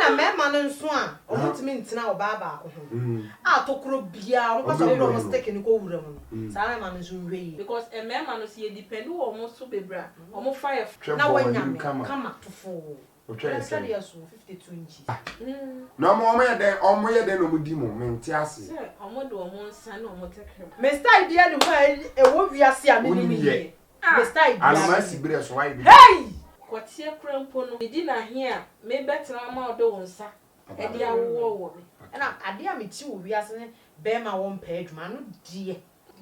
na me ma no nso a omutimi ntina obaba ko ho a tokro bia o paso wo mo stick ni ko wura mu sa me ma no nso hwe because e me ma no se depend wo mo so bebra o mo fire na wanyame kama tofo o try say 52 inches no mo ye den no mudi mo menti ase o mo do o mo nsa na o mo tekre Mr. Idea ni ho e wo wiase a me ni mi Mr. Idea almasi bre so why hey kwatie krampo no di na he a me betra ma o do wonsa e dia wo me na ade a me ti wo wiase ne be ma wo mpa adwuma no die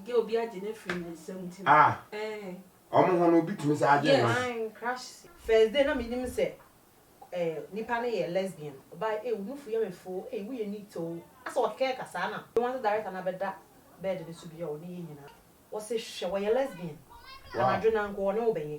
ge obi age na free ne nsam ti omo ho no obi tumi sa age no crash first day na me nim say nipa na ye lesbian ba unufu ye mefo wo ye nito asa o keke kasa na we want director na beda bed ni su bia o ni nyina wo se hwe wo ye lesbian na adwena nko ne wo benye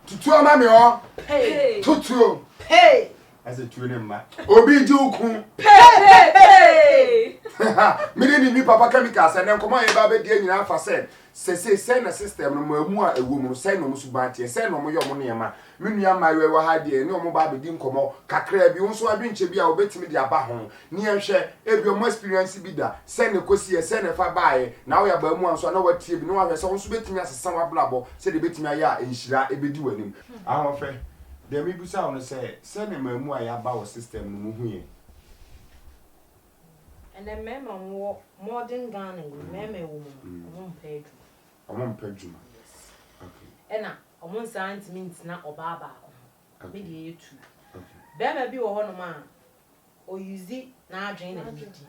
tutu mami o hey tutu hey ase tuwe ne ma obi ji ukun hey mi ni papa chemicals and nkomo ye ba be die nyina afa se na system no mamu a ewo mu se no mu subante se no mu yo mu ne ma me nua mawe wa ha die ne omo ba be di nkomo kakra bi won so adwenche bi a obetimi di aba ho ne ehwe ebi omo experience bi da se ne kosie se ne fa baaye na wo ya ba mu anso na watie bi ne wa hwe se won so betimi asesa wa blabo se de betimi aya enhira ebedi wanim ahon fe de mi busa won se ne mamu a ya ba wo system no mu hu ye and then mema wo modern Ghana mema wo mo mpadu omo mpadu okay ena omo sentiment na obaba ko me de yetu bema bi wo ho no ma o use na adwen na bidi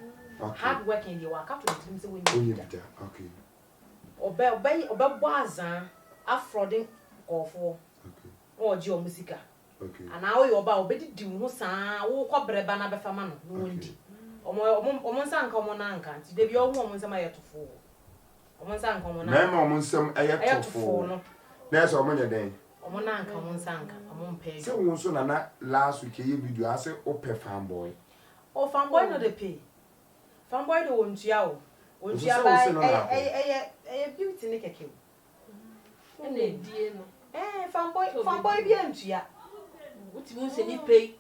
hard working dey waka to the se when you okay obebo azan afrodin kofo okay o ji o musika okay ana wo yo ba obedi di ho saa wo kobreba na befa ma no no ndi omo nsa nka omo na nka nti de bi omo omo nsa ma yetofo omo nsa nka omo na na omo nsam ayetofo no na so omo nyeden omo na nka omo nsa nka omo mpe se won so na last week ye video ase ope fanboy o fanboy no dey pay fanboy do wontua o wontua ba beauty ne keke o na die no fanboy bi antua uti mu se ni pay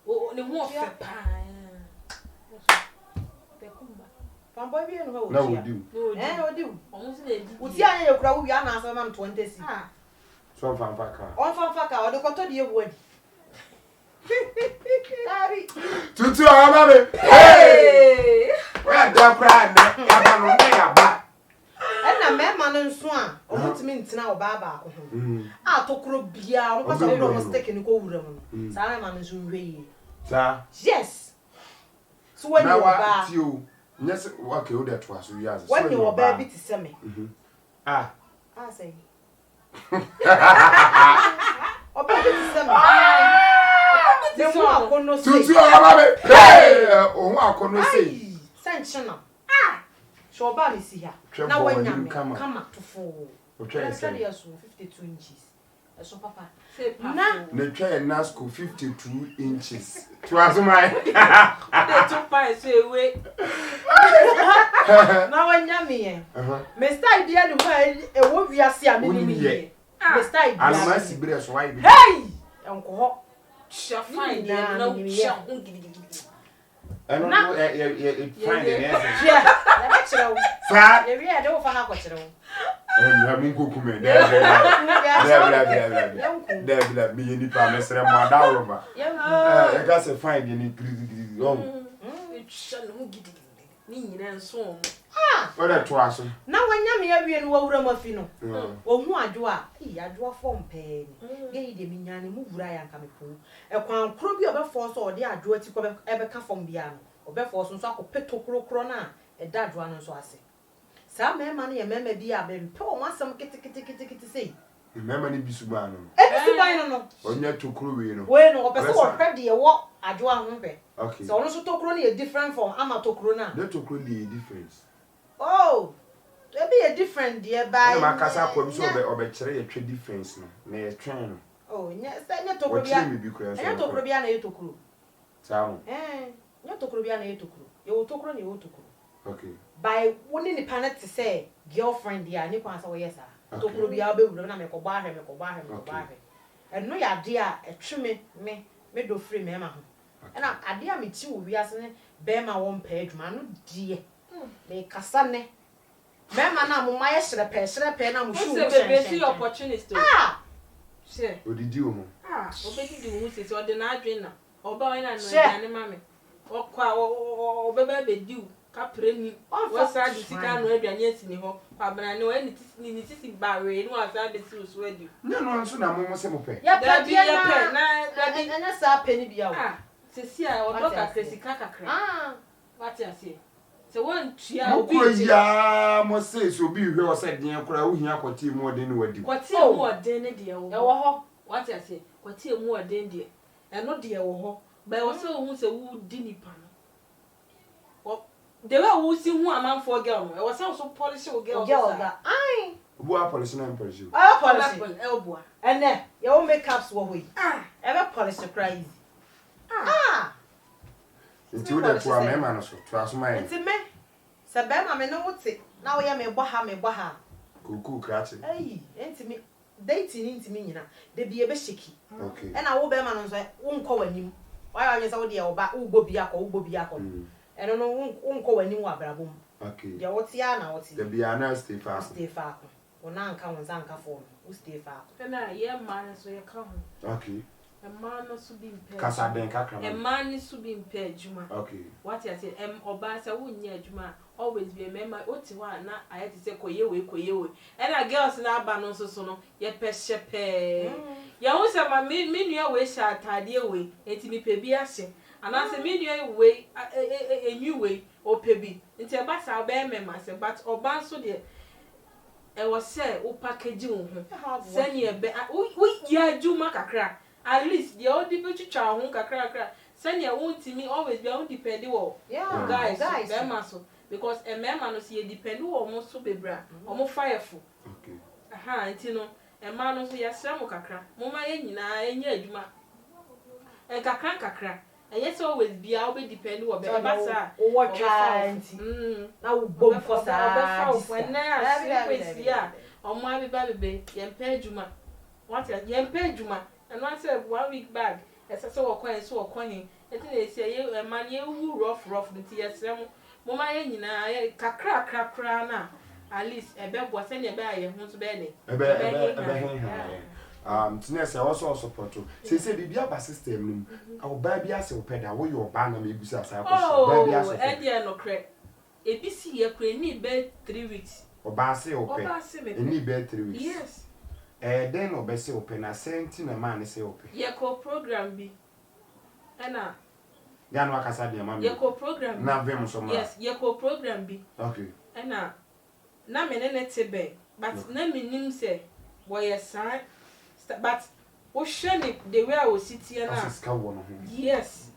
o ne ho ofe pa fanboy bi no ho na odia odi omo se na di uti anya ye kura wo wi ana asem am 20 si so fanfaka on fanfaka o de koto de ewu adi Dari tutu ama me hey we da pra na ya ba no na ya ba na me ma no nso a omutimi ntina obaba ko ho a tokro bia o paso wo mo stick ni ko wura mu sa me ma no nso hwe yi sa yes so when you ba yes okay o that was you as when you ba bi ti se me say oba bi ti se me de mo akono se tutu ama me hey o akono se sanchina so oba mi si ha na wanyame kama tofo o try say 52 inches so papa na ne try na school 52 inches to azumai de to pa so ewe na wanyame ye Mr. Idea ni ho ewo wiase a me ni ye Mr. Idea almasi bre so why be hey enko ho fine na no cha ngigigigi eno no fine ne ese yeah na chiro sa ye wi e de wo fa na ko chiro na mun ko kume de me ni pa mesere mo adawro ba e ga se fine de ni gidi o cha no ngigigi ni nyina nso o de to aso na wanyame ya wie no wawura mafi no ohu adwo a adwo form pe ni ge de minyane mu wura ya nka mepo ekwan kro bi obefo so ode adwo ati ko ebeka form bia no obefo so akopetto krokro na eda adwo no so ase sa mema na ye mema bi a be mpe o masam kiti sei mema ni bisuba no bisuba no onya tokro we no we no opese wo hwede ye wo adwo ahun pe okay so ono so tokro na ye different from ama tokro na the tokro dey difference oh be a different dear by my casa kwa so be chere ye twa difference no na ye twen no oh yes na to krobia na to krobia na yetokuru samu na to krobia na yetokuru ye wotokuru na ye wotokuru okay by woni ni planet to say girlfriend ya ni kwa sa wo yes to krobia be wura na me ko ba hwe and no ya de a etwe me do free me ma ho na ade a me ti wo wiase ne be ma wo mpa adwuma no die me kasa ne Mema na mo maye hrepe na mo shu be see opportunity se odidi o mo obedi di wo se ode na adwen na oba we na no ane mame okwa obeba be diu ka preni wo sa di sika no aduane asini ho kwabana ne we ni tisi ba we no asa be si so adi nya no nso na mo se mo pe ya pe na na sa pe ni bia wo se si a odo ka sika kakra what you say so one tia obi ya mo say so bi hwe o say den kura wo hia kwati mu odin ni wadi kwati mu odin ne de wo ho what you say kwati mu odin de eno de wo ho ba wo say hu say wo di nipa no de we wo si hu amanfo girl no e wo say so polish wo girl ga ai bu a polish na polish polish e obo ene ye wo makeups wo hoyi e be polish crazy nti wo de to a mema no so to asoma ye nti me se be ma me no wote na wo ye me gbo ha kuku krache nti me dating nti me nyina de bi e be sheki okay e na wo be ma no so wo nko wanim wa ya nyesa wo de wo ba wo gbo bi akọ e no wo nko wanim wa brabom okay de wote ya na wote de bi ana stay far wo na nka wo zanka fo wo stay far na ye ma na so ye ka ho okay man no so be impaired. Kasa den kakra. A man is to be impaired, Juma. Okay. What you say? Obasa wunye Juma. Always be a member. Oti wa na I had to say koyewe. And a girls na ba no so no. Ye pe shepe. Ya won say ma me nua we sha atade we. Enti mi pe bi ase. And I say me nua we enyu we o pe bi. Enti e ba sa be member say but oban so de e was say o package wo ho. Send ye be we ya Juma kakra. At least the old people to chow kakra. Send your own to me always be on depend wo. Yeah, guys, them muscle because a man no see depend wo almost so be bra. Almost fireful. Okay. Nti no a man no so yasra mo kakra. Mo ma ye nyina enye adwuma. E kakra. And yes always be I be depend wo be basa. What nti. Na wo bom for sa. When na sleep here. Omo abi ba bebe yempa adwuma. What yempa adwuma. And I said 1 week back, as I saw a coin, so a coin. And they say, you a man, you rough, the tears. Mama, kakra, na. At least a bed was any bay, who's belly. Tinesi also support you. Say Bibia system. Our baby as a pedal, where your banner may be as oh, and no crack. A BC, a crane need bed 3 weeks. Or Bassy or need bed 3 weeks. Yes. Then obese open a senti na man say open. Ye ko program bi. Ena. Ya no akasa de mama. Ye ko program. Na vem so ma. Yes, ye ko program bi. Okay. Ena. Na me ne tebe, but na me nim say boy san but wo hwe ne the way I was sitting na. Asiska wo no ho. Yes.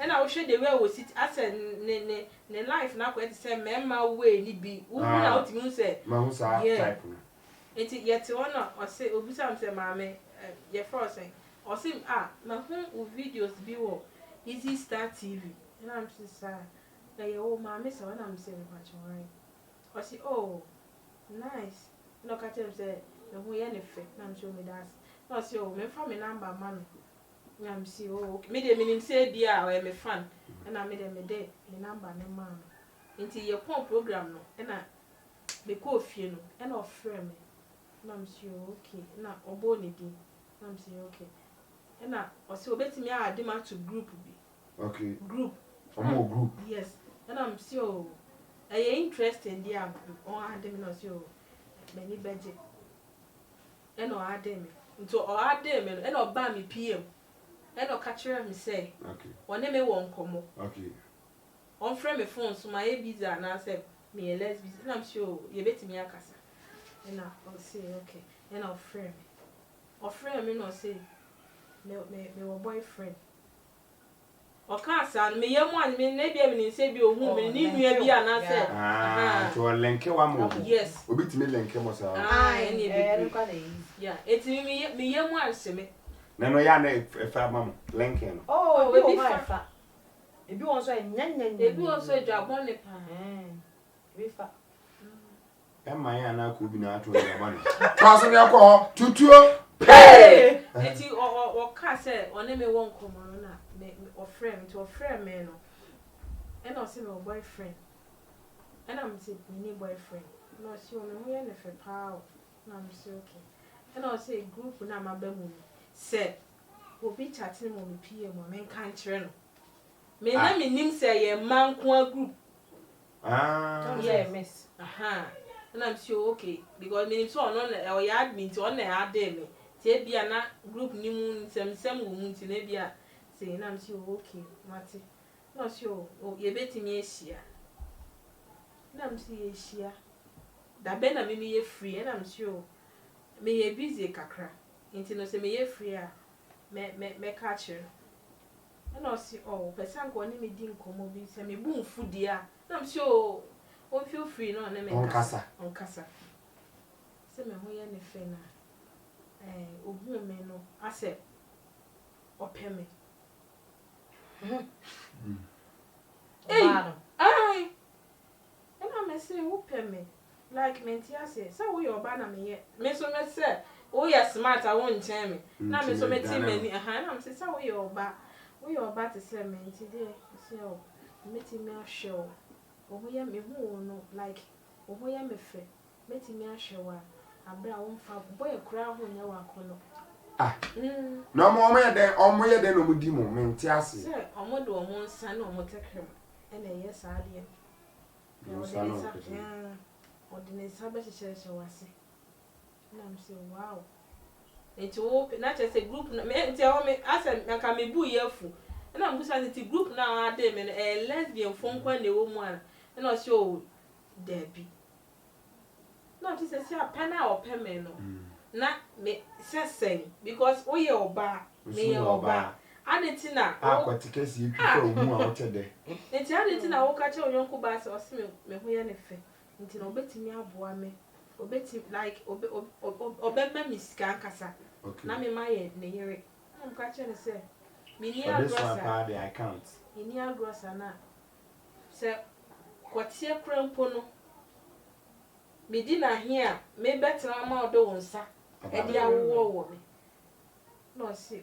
Ena wo hwe the way I was sitting as ne life na ko say mema way ni bi. Wo na wo timi say. Ma hu sa type no. Enti yet one or say obisa say mama ye frosting or sim ma hu videos bi wo easy start tv and I'm say na ye o mama say when I'm say me patch right or say oh nice no ka tell say me hu ye ne fe na I'm show me that no say oh me fa me number man na I'm say oh okay me dey meaning say dia o me fan and I made me dey me number ne man enti ye pon program no and I be ko fie no and of friend me I'm sure okay. Na obo ni di. I'm sure okay. Na o se obetimi add ma to group bi. Okay. Group. Omo group. Yes. And I'm sure I interested there on add me no sure. Many budget. And o add me. Nto o add me and o ba me PM. And o catch me say. Okay. One me won komo. Okay. On frame me phone so my busy and I say me less busy. And I'm sure you betimi akasa. And I'll say okay. And I'll frame me. Or frame me no say me boyfriend. Oka san me yam one me na bia me say bi ohun me ni nua bi ana say to lenke wa mo yes obi ti me lenke mo sa ene be yeah eti me yam one se me na no ya na fa ma mo lenke no ebi fa ebi won so nyanya ebi won so dwabon ne pa ebi fa ma ya na ko bi na ato ya ma no pass me akọ tutuo eti o ka say one me won komo no na me o friend me no and I see my boyfriend and I'm say me boyfriend no see o me ho ye ne fe pa na I'm say okay and I say group na ma ba mu say obi chatting mo me PM mo men kan kire no me na me nim say ye man ko group yeah miss and I'm say okay because me so no na o ya admin to na ya dey me tie bia na group ni mu nsem wo mu ti na bia say na I'm say okay mate no say o ye betimi ehia na I'm say ehia da be na me ye free and I'm say me ye busy kakra nti no say me ye free a me catch and I say person ko ni me di nkomo bi say me bu mfudi a na I'm say o feel free no na me onkasa say me ho ye ne fe na ogun me no ase opeme ai and I say opeme like mentia say we oba na me so me say we are smart I won't tell me na me so me team many na me say we oba to say menti dey say me team me show o ye me hu no like o ye me fe me team me show abra won fa boy kura ho nya wa kono no mo ye den no mu di mo menti ase say omo do omo nsa na omo tekrem ena ye sa ade ordinary sabe she wase na me say wow enti wo na che say group na me enti o me ase na ka me bu yefu na mbu sa ti group na ade me lesbian fon kwa na wo mu ana na o say o debi na ti say apana o peme no na me sesen because o ye oba me ye oba adeti na kwatikesi twa omu a wote de enti adeti na wo ka che onyanko ba se o se me ho ye ne fe nti na obetimi aboa me obeti like obemma misika nkasa na me ma ye ne yere na m ka che ne se me ni agrosa the account ni agrosa na se kwatie krampo no me di na he a me betra ma odo wonsa e dia wo me no see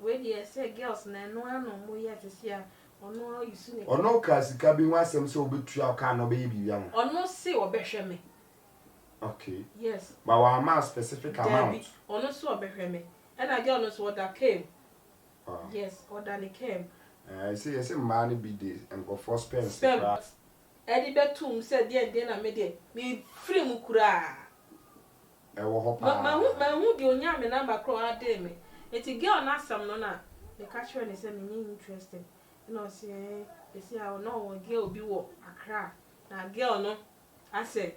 we dey say girls na no ano mo ye tese a ono yusu ne ono ka sika bi hu asem se obetu aka no be bibia mo ono se obehwe me okay yes but wa ma specific amount ono so obehwe me and I girl no so order came yes order they came say man be dey and go for spends edi betum say dey na me dey me free mu kura wo ho pa ma hu di onya me number cro ade me eti girl na sam no na the catch when say me interested no say say I no girl bi wo akra na girl no I say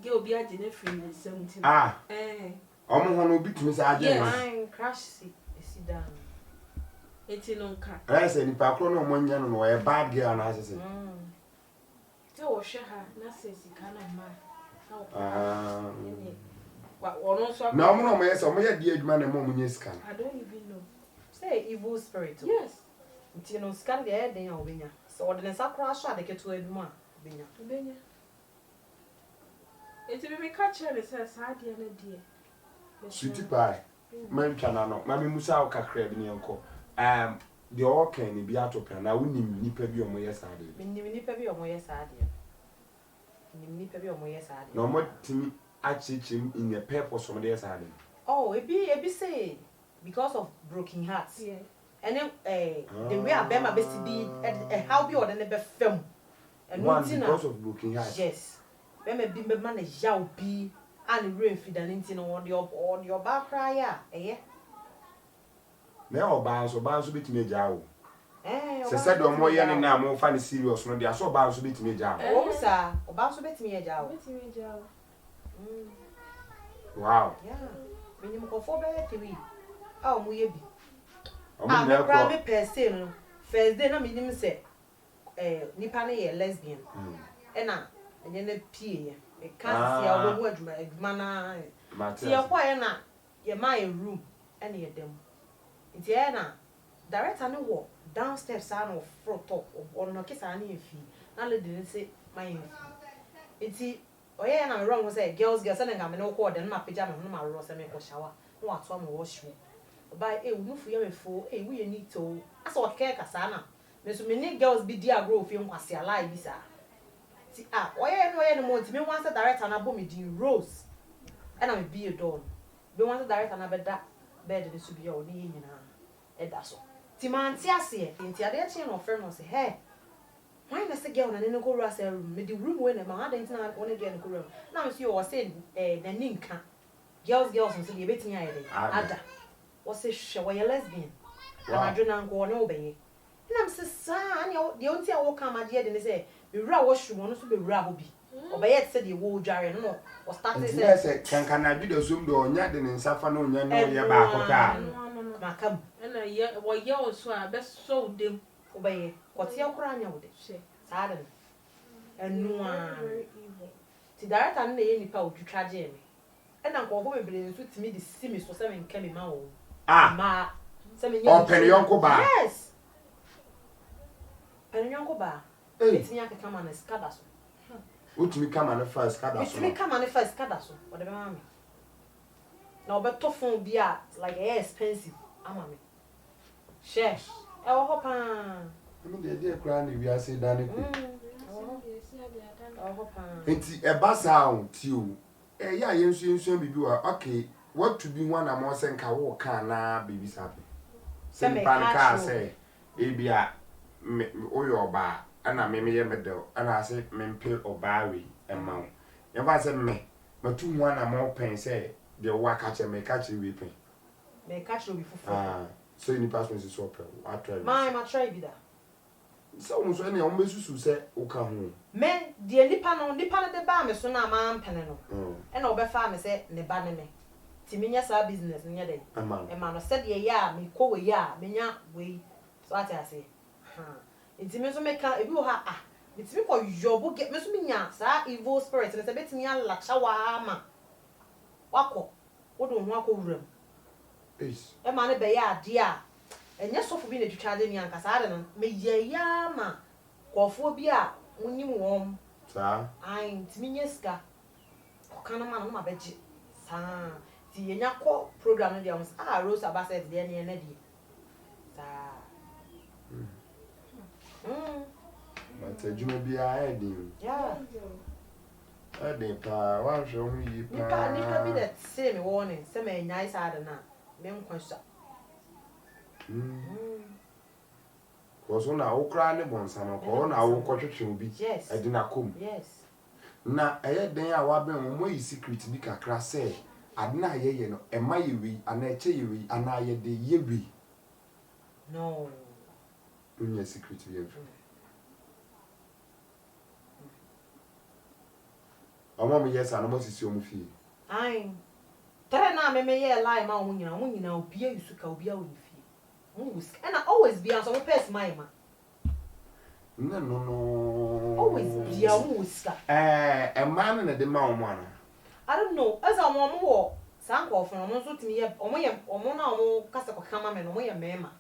girl bi age na free me 17 omo ho no bitumi say age no crash si down eti no nka say ni pa kro no mo nya no e bad girl na say te wo hwe ha na say sika na ma na omo no mo yes omo ye di adwuma na mo munye sika I don't even know say evil spirit yes nti no scan dey den ya obenya so ordinary sakra sha de keto adwuma obenya eti me catch her say saade na die sweetie pie man twana no ma me musa o kakra bi ne enko the all can be atopia na wonim nipa bi omo yes saade nim nipa bi omo yes saade no mo timi achichim in a purpose from the saade ebi say because of broken hearts and the way abema be be how be order be fam and because of broken hearts yes bema bi me man yaw bi and rain feed and nti no on your back cry na oba so betimi ajawo se said o mo ye ne na mo fa ne serious no dia so oba so betimi ajawo o sa oba so betimi ajawo wow minim ko fo be tewi mo ye bi o me me per se no first day na me nim say nipa na ye lesbian na enye na pie e kan sia wo mu adwuma na ti ye kwa ye na ye ma ye room na ye dem nti ye na director no wo downstairs and front top or no kisa na efi na le de say my nti oye na me wrong say girls na nga me no ko de na pejama no ma ro say me ko shower no ato am wash me by unu fu ye me fo we ye need to asa o ke kasa na me so me ni girls bi dia grow fi nkwase ala bi sa ti oye no mo ti me wan say director na bo me din Rose and am be a don be wan say director na beda bed de so bi o ni nyina e da so ti man ti ase nti ade che no friend no say hey why na say girl na ne go ru say room me the room we na ma ada nti na one girl no go room na me say o say na ni nka girls so say be tin ya ye ada o say hwe wo ye lesbian and adwena nko no obeye na me say sa na de onti a wo ka ma de ne say be wura wo hwemo no so be wura ho bi obeye say de wo dware no o start say kan na bi de som do onya de ne nsafa na onya no ye ba akota makam na ye wo ye o so a be so dem obeye kote akura anya wo de saa de enu a ti director na ye nipa odwitwa je me e na nko be bele nso timi de simi so se me nka me ma wo ma se me o perionko ba yes perionko ba etimi akeka ma na skada so utimi kama na first skada so etimi kama na first skada so o de be ma me na obeto phone bi a like expensive ama me share e wo ho pa me de kra na wi ase da ne ko ho pa enti e ba sound ti o e ya yensu bibi wa okay what to be one am say nka wo kan na baby sabe se me pan ka say e bia o yo ba ana me ye medel ana say me mpe oba we e ma ye ba say me matu one am pen say de wa ka che me ka che we pen me ka che we fufu so ni pass me so open I try my try bi da so mo so ene o mesusu say o ka ho me de nipa no de ba me so na ma mpene no e na obefa me say ne ba ne me ti menya sa business nya dey e ma no said ye ya me ko we ya menya we so ati ase nti me so me ka ebi wo ha me ti me ko yobo get me so menya sa evil spirit me say betimi ala chawa ma wako wodo ho akowuram e ma ne be ya ade a enye sofo bi na twitwa de mi anka sa ade no me ye ya ma kofo bi a munim wom sa ai ntimi nyeska okana ma no ma beje sa ti yenya ko program no dia ons Rose abaset de ne na di sa but ejuma bi a edin yeah edin pa wa hwe ho yi pa nipa bi that say me warning say me nyai sa ade na me nkwansa na okra ne bonsam ko na wo kwotwetwe obi edina kom yes na den a wa ben mo yi secret bi kakra say adina ye no e ma ye wi ana eche ye wi ana ye de ye wi no unya secret ye Mama me yes ana mo sisi o mu fie ai tare na me ye lie ma o nyina obi ayusu ka obi a o fie and I always be on some person my ma no always be a muska e man na de ma o mo ana I don't know as a mom wo sanko from no so timi ye omo na omo kasa ko kama me no mo ye mema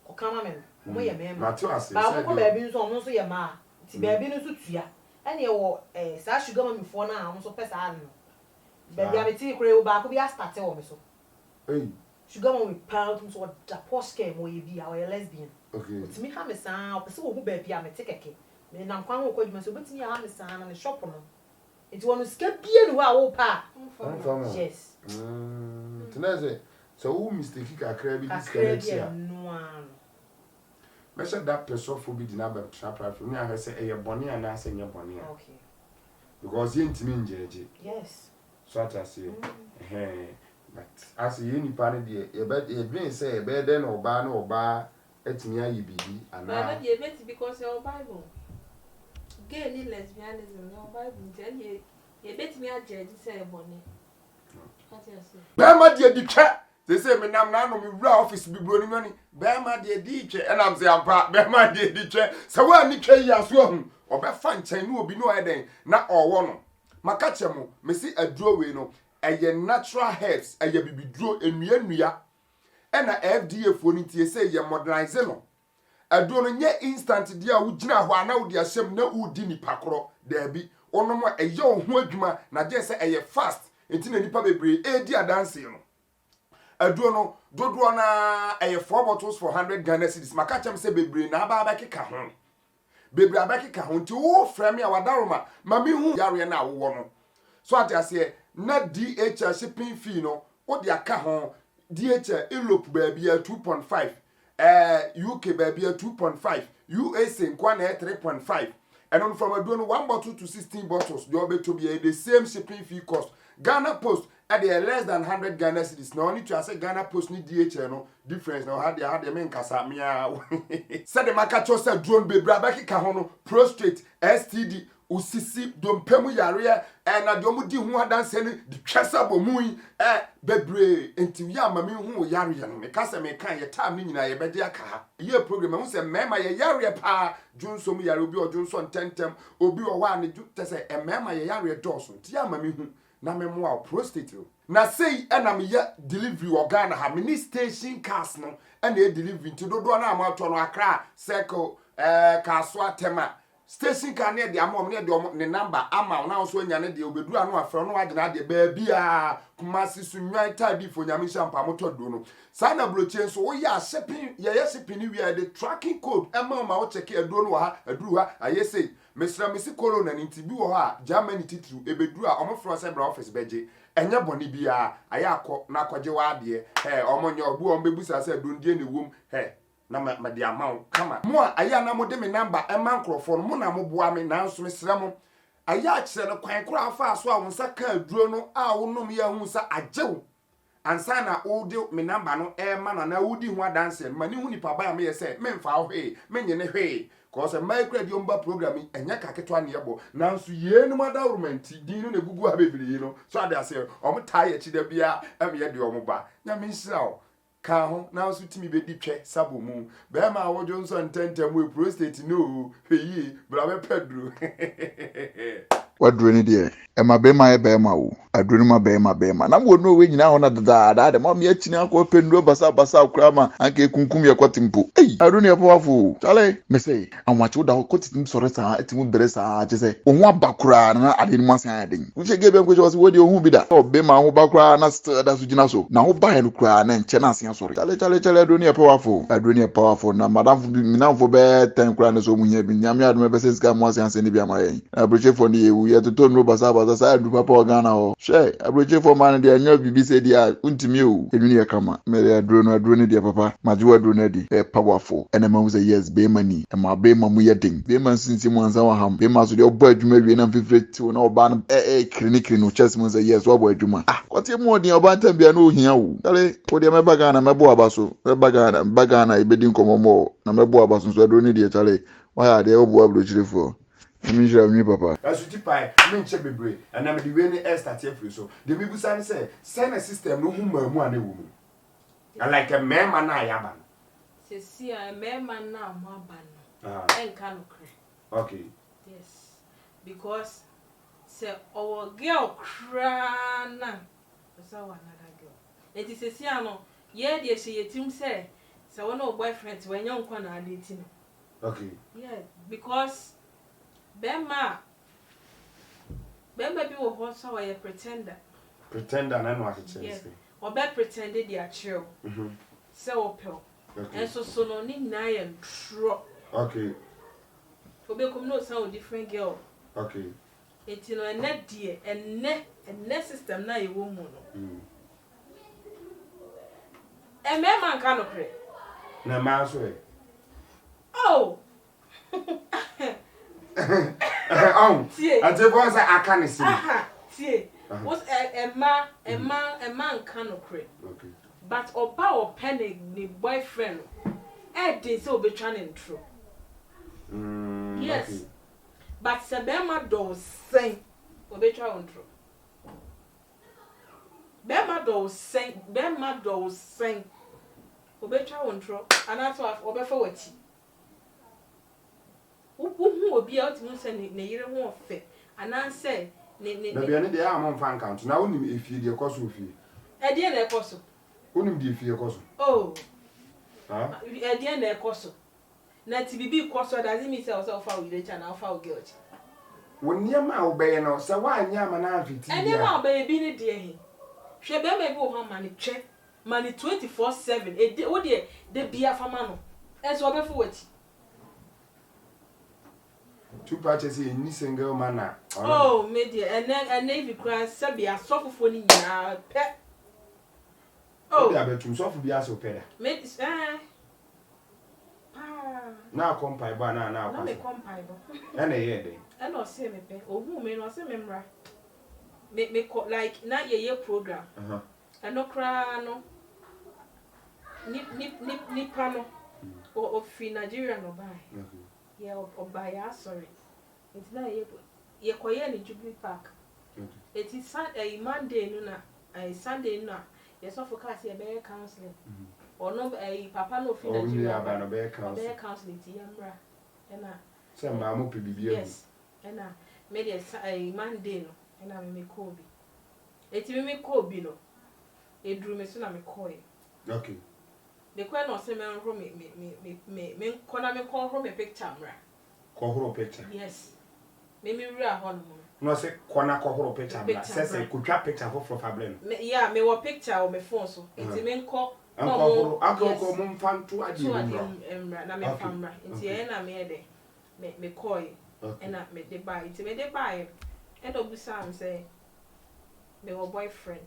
ko kama me no mo ye mema na to ase ba ko ba bi nso omo so ye ma ti ba bi no so tua ene ye wo sa sugar mami fo na omo so pesa an no ba dia me ti kure wo ba ko bi a start wo me so sugar mami pound so da poske mo ye bi a we lesbian okay timi ha me san opese wo hu ba bi a me tekeke me na nkwan ho kwaduma so betimi ha me san na ne shop no it wonu ska bie no a wo pa yes teneze so who mistake kakra bi disconnect no an me say that person for be dina ba trap me I say e boni ana say nye boni okay because ye ntimi njeje yes so at say but as ye nipa ne de e be say e be den oba na oba etimi ayi bibi ana na ye bet because your Bible gay ni lesbianism your Bible tell ye bet me a judge say boni what you say na ma de di twa They say me nam na no me wura office bi bro ni mani be ma de di twe and am say ampa be ma de di twe se wa ni twe yi aso hu obefa nchen no obi no eden na owo no maka chemo me si aduro we no eye natural herbs eye bibiduro enua na FDA fo ni tie say ye modernize no aduro no nye instant dia wo gina ho ana wo dia hyem na udi ni pakoro da bi ono mo eye ho adwuma na je say eye fast enti na nipa bebre edi adanse no aduro no dodo na eye 4 bottles for 100 Ghana cedis maka chem say bebre na aba keka ho bebre aba keka ho nti wo frame a wadaroma ma mi hu yare na wo no so atiase na DHL shipping fee no wo dia ka ho DHL Europe baby 2.5 UK baby 2.5 USA nkwa na 3.5 and on from aduro no 1 bottle to 16 bottles do beto be the same shipping fee cost Ghana Post at the less than 100 Ghana cedis. Now only to say Ghana Post need DHL no difference. Now had the main kasa mia. Said the makacho said drone baby baki kahono prostrate STD usisi dompemu yarea na domu di hu adanse ni di twesa bomui bebre enti ya mami hu yarea no me kasa me kan ye time ni nyina ye bede aka ye program hu se mema ye yarea pa junso mu yare obi ojunso ntentem obi o wa ne ju tese mema ye yarea doso ti ya mami hu na memwa prostate na sei na me ya delivery organ ha mini station cars no na e delivery ti dodo na amato no Accra circle kaso atema station car na de amom na de ne number ama na so anya ne de obedu anu afro no wagina de ba bia kumasi sunwan tadi fo nyame champa moto do no sa na bloche so wo ya shipping ye shipping we the tracking code ema ma wo check edo no ha aduru ha ayese mesra mesi corona nti bi wo ha Germany titru ebedu a omofro se bra office beje enye boni bia ayakọ na akọje wa ade omonye obu ombebusa se dundie ne wom na ma de amount kama mo aya na mo de me number e man microphone mo na mo boa me na nso me sra mo aya kire no kwan kura afa so a wonsa ka aduro no a wonom ya hu sa ajew ansa na o de me number no e ma na wudi hu adanse ma ni hu nipa ba me ye se me mfa ho me nyene hwe cause micro di omba program enya kaketwa ne yebo na nso ye no madawrment din no na gugu ha bebiri no so ade ase o taye chi da bia e me ye de o mo ba nya me nsira o ka ho na nso timi be di twe sabo mu be ma wo jonso ntentem we prostate no yi bra be pedro waduro ni de e ma be ma wo aduro ma be ma na wo no we nyina ho na dada de ma me akini akọ penduo basa okura ma anka ekunkum ye kwatimpo aduro ni e powerful chale me say anwache da kwatim sore sa atimu bere sa je ohun abakura na ade ni masan aden wo chege be nko wo de ohun bi da o be ma ho bakura na da su jina so na ho ba he no kura na nche na asen sore chale aduro ni e powerful na madam fu mi na fo be 10 kura na so munya bi nyame adum be se sika mo asen ni bi amaye abroche fo ni ewu ye to no basa sa adu papa ogana ho she abroche for man de anya bibi se dia untimi o eduni ya kama mere aduro ni dia papa majuwa aduro na di powerful ena ma say yes be mani e ma be ma mu yedin be man sinsi mu anza wa ham be ma so de obo adwuma wie na fifreti na oba na krini no chess mu say yes obo adwuma kwate mu odin oba tambia na ohia wo dale ko de meba gana mebo abaso meba gana ibedi nkomo mo na mebo abaso so aduro ni dia chale wa ya de obo abroche for mi jira mi papa asuti pai me nche bebre ana me de we ni start free so de mi busa say send system no hu mamu ana wo mu like a mema na yaba se si a mema na mo aba no enka no kre okay yes because se our girl krana so another girl it is se si ano ye de se yetim se one of boyfriends when you nkwa na dating okay yeah because Bema bi wo ho so wa pretender na no achiche yes or be pretended dia chill se opel and so no ni na ye tro okay obe come no sound different girl okay it no ene die ene system na ye wo mu no e me man ka no pre na ma so e oh ante bo say aka ne si tie was a man can okay but oba or penny ni boyfriend dey say obe try and true yes okay. But sabema do say obe try on true Bema do sing. Obetra wontro, and that's why obefa wachi. Who obi out mu say ne yire ho ofe. And I say ne na bia ne de am on fan count. Na wonim efie de koso fie. E de na ekoso. Wonim de efie koso. Oh. Ah. E de na ekoso. Na ti bibi koso doesn't mean say ofa we dey cha na ofa we girl. Woniema obeye no se wa anya ma na afiti. Ene ma obeye bi ne de he. Hwe be ma bi wo ma ne twe. Ma ne 24/7. E de wo de bia fama no. Enso obefo wachi. Two patches in ni single man. Oh, media and if you cry sabia sofofo ni nyina pe. Oh, ya betum sofu bia so peda. Me Na kompai ba na na kwa. me kompai bo. Na ye de. E no se me pe. Ohu me no se me mra. Me like na ye program. E no kra no. Ni pano. O fi Nigeria no bai. Yeah, oba ya sorry. It's not ye koye ni Jubilee Park. It is Monday no na Sunday no ye so focus ye be counseling. Or no papa no fi Nigeria ba no be counseling ti yamra. Ena se ma mo pe bibia. Yes. Ena me de Monday no ena me call bi. Eti me call bi no. Edru me so na me call. Okay. The question no say me nro me kona me call me picture mra. Kohoro picture. Yes. Me wura ho no. No say kona kohoro picture bla. Say kutwa picture for Fablen. Yeah, me wa picture on my phone so. Enti me nko kohoro akoko mo mfantu adi mra na me famra. Enti e na me de me call e na me de buy. Enti me de buy. And obusa am say me wa boyfriend.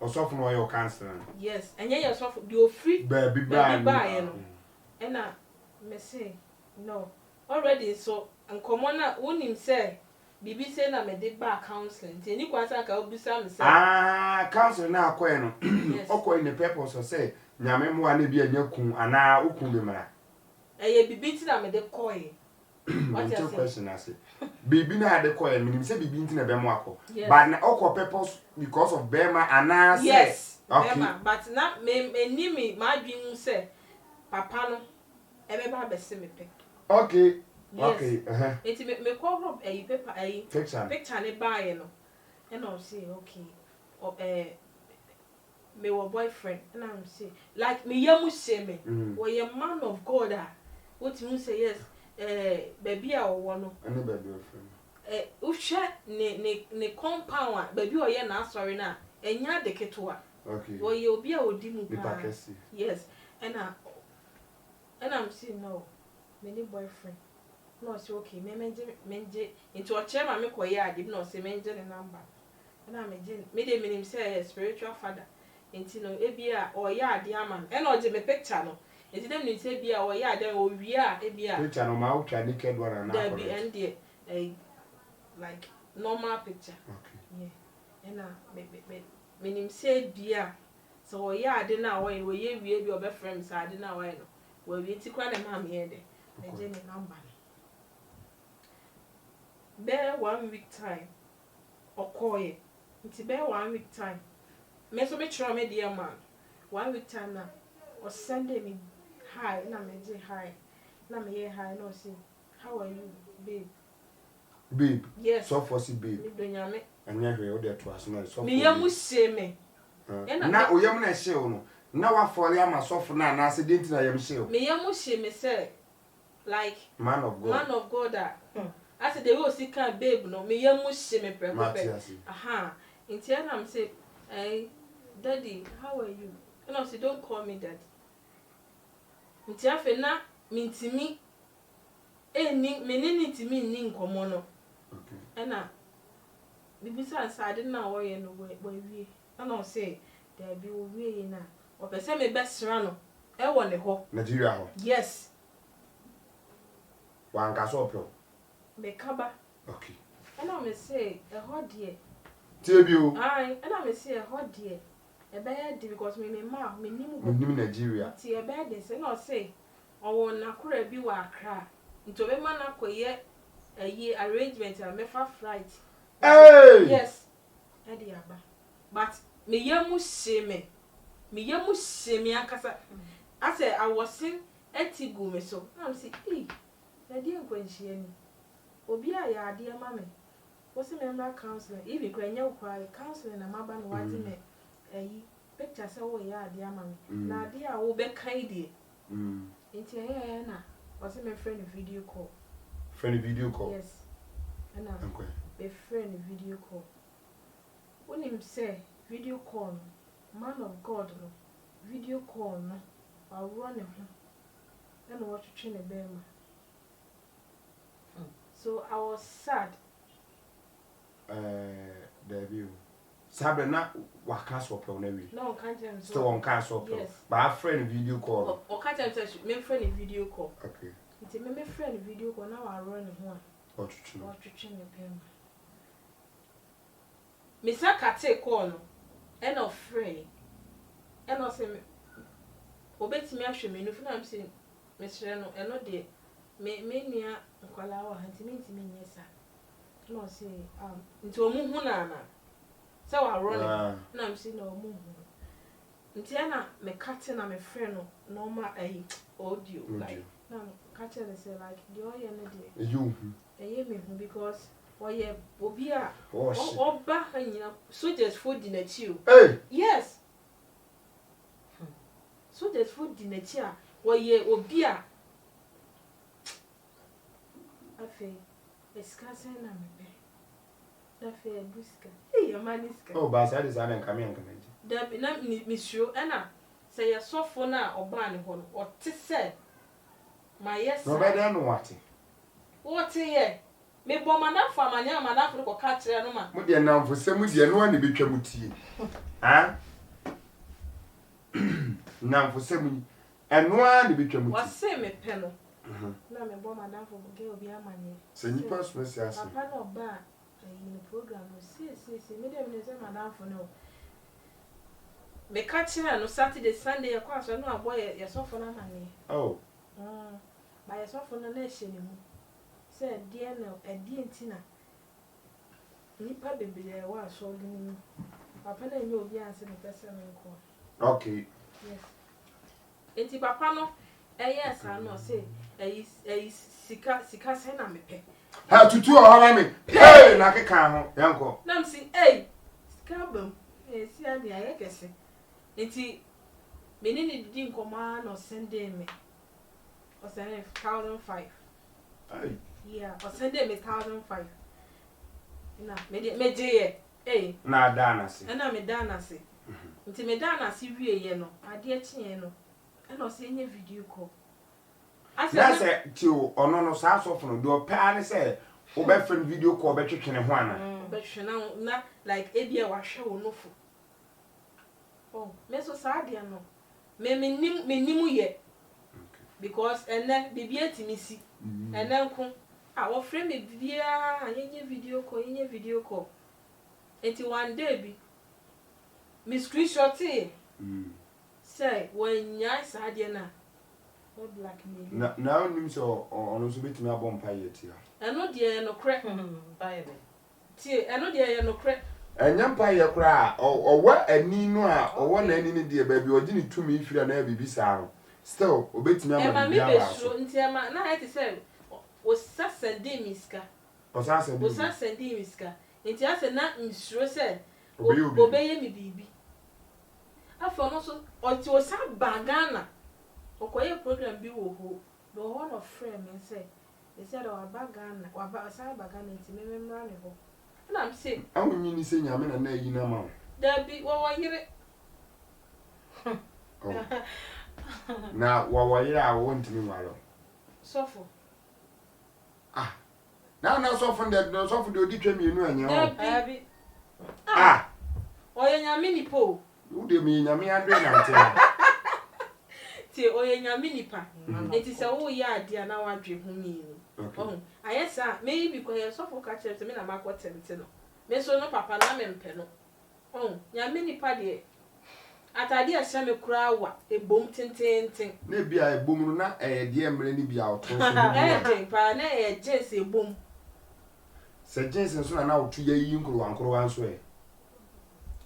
Osofu no your cancer. Yes, and yeah yourself you free baby buy no. And me say no. Already so Nkomo na wonim say bibi say na me de ba counseling. Ti ni kwasa ka obusa me say counseling na akoye no. Okoye ne purpose say nyame mo ana bi anya kun ana okun be mara. Ye bibi ti na me de koye. What your question I say? Bibi na de koye minim say bibi ti na be mo akọ. But na okọ purpose because of Bema ana say. Yes. Okay. Bema, but na me ni me ma dwin say papa no e be ba be se me pe. Okay. Yes. Okay. Eti me call up paper picture ne buy no. And I say okay. Me wa boyfriend and I'm say like me yamu say me. We a man of God what you say yes. Baby a wo no. Any baby friend. Uhwe ne compound baby o ye na sorry na enya de ketewa. Okay. Wo ye obi a odi mu pa. Yes. And I'm saying no. Me boyfriend. No, say okay, menje into a chairman me koye ade no say menje the number. And I me de menim say spiritual father. Enti no ebia o ya ade aman. E no je me picture no. Enti dem ni say bia o ya ade o wi a ebia. Picture no ma utwa naked one na. There be end there like normal picture. Okay. Yeah. And menim say bia so o ya ade na wo ye wi bi obefrem say ade na wo ye no. Wo wi ti kwa na ma me ye de. Menje me number. Bear 1 week time or koye. It's bear 1 week time. Me so me try me dear man. 1 week time na or Sunday me hi na me say hi. Na me hear hi no say how are you babe? Babe. Yes. So for see babe. Me do nyame. Anya hwe o de to aso na so. Me yamu say me. Na oyam na hye o no. Na wa fori ama sofo na na ase denti na yam hye o. Me yamu say me say like man of God that. I said they will see can babe no me yamu say me prepared. Aha. Inti am say, "Hey, daddy, how are you?" And I say, "Don't call me daddy." Inti afa na mintimi ni menini ntimi ni nkomo no. Okay. And na bibisa sade na wo ye no we. And I say, "There be we na." O pese me besra no. E wo ne ho. Nigeria ho. Yes. Wan ka so pro. Me kaba. Okay. And I say, "A hot dear." Tebio. Aye, and I say a hot dear. A bad because me ma me nim Nigeria. Ti a bad day say no say. O na kura bi wa Accra. Into be man akoye a year arrangement and me fa flight. Hey. Yes. Edi aba. But me yamu sheme akasa I said I was sing etigu me so I'm say na dia nkwanhia ni obi a ya ade ma me was a member counselor even kwanya ukwa counselor na maba no wadi me picture say wo ya ade ama me na ade a wo be kan die enti na was my friend video call yes and I'm be friend video call when him say video call man of God no video call no I run him and what to train a bema. So I was sad. Debut. Sabena wakas or pronery. No, can't tell. Still on castle. Yes. But a friend video call. Or can't tell me friend video call. Okay. It's a me friend video call now I run one. What to train a bema. Mr. Kate call no. And of free. And also obeti me ahwe me no funa am say me sere no eno de me nua nkwala wa hanti me ntimi nyesa no say nti omu hu na say wa run na am say na omu hu nti na me kate na me frɛ no normal audio like na kate na say like the oye no de you me hu because oye obi a oba hanyina soldiers for di na chi o yes. So there's food in the chair. Why ye or beer? I feel a scarce and I'm a bear. I feel a brisker. Hey, your man is oh, but I is an coming. There be not Monsieur Anna. Say a soft for now or barney hole or tis said. My yes, no better than what? What ye? Me bomb enough for my young man after or catch a woman. What you now for some with you no one to be chamuti? Ah? Now for some and one to be chamuti. What say me penal? No, me bomb enough for girl be a man. Say you pass me, yes. I panel bar in the program. See, medium is a man for no. Me catch her no Saturday, Sunday, of course, I know a boy, yourself for no money. Oh, by yourself for no nation. Said, dear, no, a dear Tina. Nipa baby, there was so lean. Papa, and you'll be answering the person. okay. Yes. Enti papa no, yes, I know, say, sika sena me pe. Ha tutu o ha me. Hey, na ke kan ho, yanko. Nam si, sika bam. Si ade aye kese. Enti me ni di nkoma no send me. O send 1,500. Ay. Yeah, o send me 1,500. Na me je ye. Na dana se. Na me dana se. Nti me dana se wie ye no, ade achi no. E no se nye video call. Na se ti ono no sa so funu do pa ne se wo be friend video call be twetwene ho ana. Be twetwena na like ebia wa hwe wo nofo. Oh, me so sa ade no. Me nimu ye. Because ene bibia timisi. Ene nko wo frame me bibia anye video call. Enti one day bi me screenshot e. Say when nya sa ade na no blackmail. Na onim so ono so betimi abom pa ye tia. Eno de no kre. Bible. Tie eno de ye no kre. Enyam pa ye kra owa ani no a owa na ani ne de ba bi ogi ni tumi fira na bibi sa no. Still obetimi ama bia ba so. Nti ama na ha ti say o sa send miska. O sa send miska. Nti ase na nsuro say obeye mi bibi. Afọ no so o sa bagana. Okoye program bi wo ho. The one of friend and say they said our bagana, wa sa bagana nti memra ne ho. And I'm saying, I will mean say nyame na yi na ma. There be what yire. Na wa yire a want me waro. Sofo. Na sofo de no sofo de odi twemi enu anya o. There be. Oye nyame ni po. Wo de me nyame ande na nte. Ti oye nyame ni pa. Enti se wo ya ade na wa dwe hu mi ni. Oh, ayesa me bi ko ye sofo ka chere se me na makotemte no. Me so no papa na me mpe no. Oh, nyame ni pa de atade a hye me kura wa ebom tententen. Na bia ebom na de emre ni bia oto so. De pa na jeans ebom. Se jeans so na otu ye yi nkuru wankuru wan so e.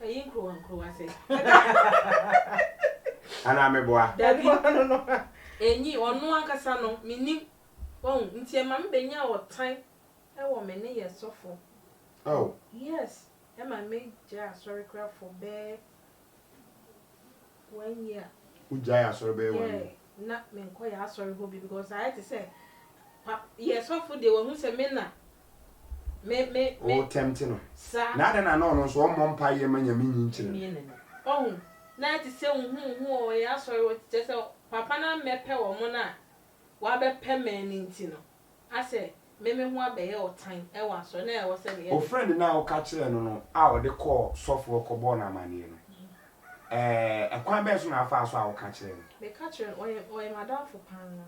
Ayin kro ase. Ana me boa. No. Enyi onu akasa no minim. Oh, nti e ma me benya otan e wo me ne yesofo. Oh. Yes. E ma me ja sorry cry for be 1 year. Ujaya sorry be 1 year. Na me nko ya sorry ho because I had to say yesofo de wo hu se me na me o tempting no sa na ada na no so o mpa ye manya me nyinkyire oh na ti se hu o ya sorry wo ti se papa na mepe wo mo na wa be pe man nti no ase me hu abeye o time e wa so na e wo se be o friend na o ka kire no a o de call sofo ko bo na mane no ekwan be so na afa so a o ka kire me ka kire o ye madam for pan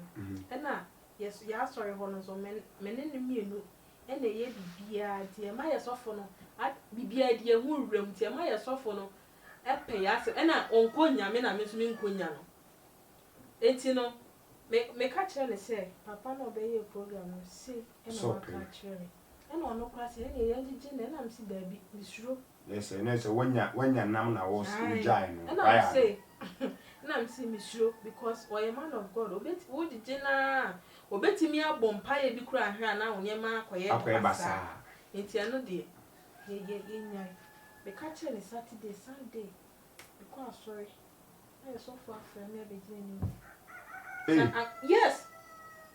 e na yes ya sorry ho no so me ne mienu e na ye bibia ti e ma ye sofo no bibia di e hu wram ti e ma ye sofo no e pe ya se e na onkonya me na me so me nkonya no enti no me ka kire ne se papa no be ye program no si e na ka kire e na ono kwa se e na ye ngige na me si baabi misuro yes e na se wanya nam na wo jai no and I say na me si misuro because o a man of God obeti wo gige na obeti mi abompa ye bi kura ahwe na wo nyema akoye basa enti ano de ye nyai me ka kire ne Saturday Sunday because sorry I so far from me be gine yes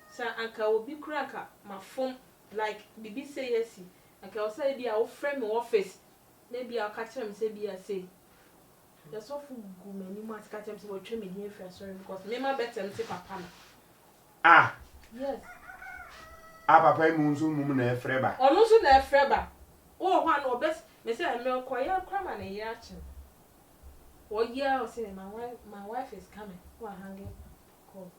sa anka obi kura ka ma phone like bibi say yes anka o say bi a wo frame office na bi a ka kire me say bi a say the so fu gu many mo atika chem say wo twa me din afia sorry because me ma better me papa na yes papa mu nso mu na efre ba onu so na efre ba o ho an obes me say me koya krama na ye achi o yeah o say my wife is coming who are hanging call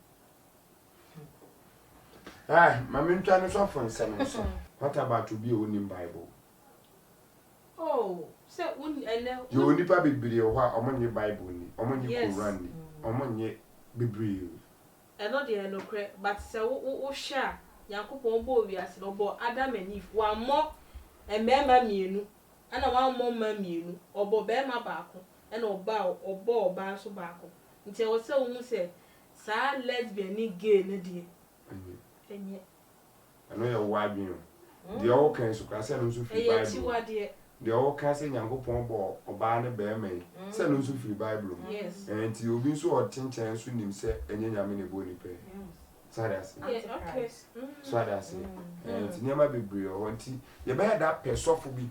mama ntwa ne so fon sem so what about to be onim Bible oh say un ene you nipa bibiri ho a omonye Bible ni omonye Quran ni omonye bibiri eno de eno kre but say wo sha Yankopon bo wiase no bo Adam and Eve wa mo emema mienu ana wa mo ma mienu obo be ma baako ena oba so baako nti wo se wo mu se sa lesbian ni gay ne die enye ano ye wadwin de o kan su ka se no su fi Bible de o ka se Yankopon bo oba ne be ma se no su fi Bible yes nti obi so o tinchen su nim se enye nyame ne bo ni pe Sadas. Okay. Sadas. And never be brio or tea. You bear that persofo be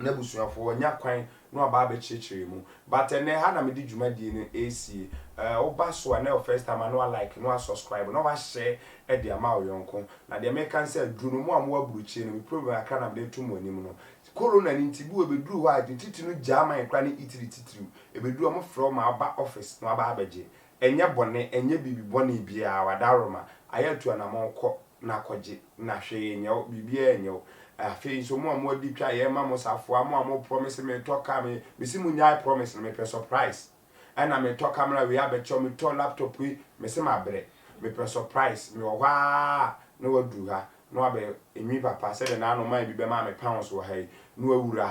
nebusia for nya kwan no aba be chechire mu. But ene ha na me di djuma di ne AC. Oba so na first time no like no subscribe no wa share e de ama oyonko. Na de me kan say dru no mu am wa buruchi no program aka na me tumo nim no. Corona ni ntibu e bedru ho a tititi no jama en kwa ne itiri titiri. E bedru am from aba office no aba abeje. Enye bone enye bibi bone bia wadaroma ayatu anamonko na koje na hwe enye bibia enye afi so mo amodi twa ye ma mo safo amo promise me to come me si munya promise me pe surprise ana me to camera we abecho me to laptop we me se ma bre me pe surprise me wo ha no wadu ha no abe enwi papa se de na no man bi be ma me pounds wo ha no awura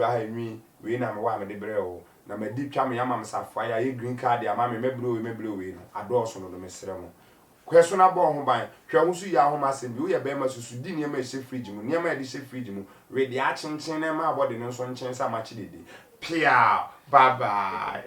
ha enwi we na me wa me de bre o na me di twa me yama msafo ya ye green card ya ma me mebro we no adoso no mesere mo kweso na bo ho ban hwa ho su ya ho masem bi wo ye be ma susu di ne ma she fridge mu ne ma di she fridge mu we di a chinchin na ma body no so nchin sa ma chi dede pia bye bye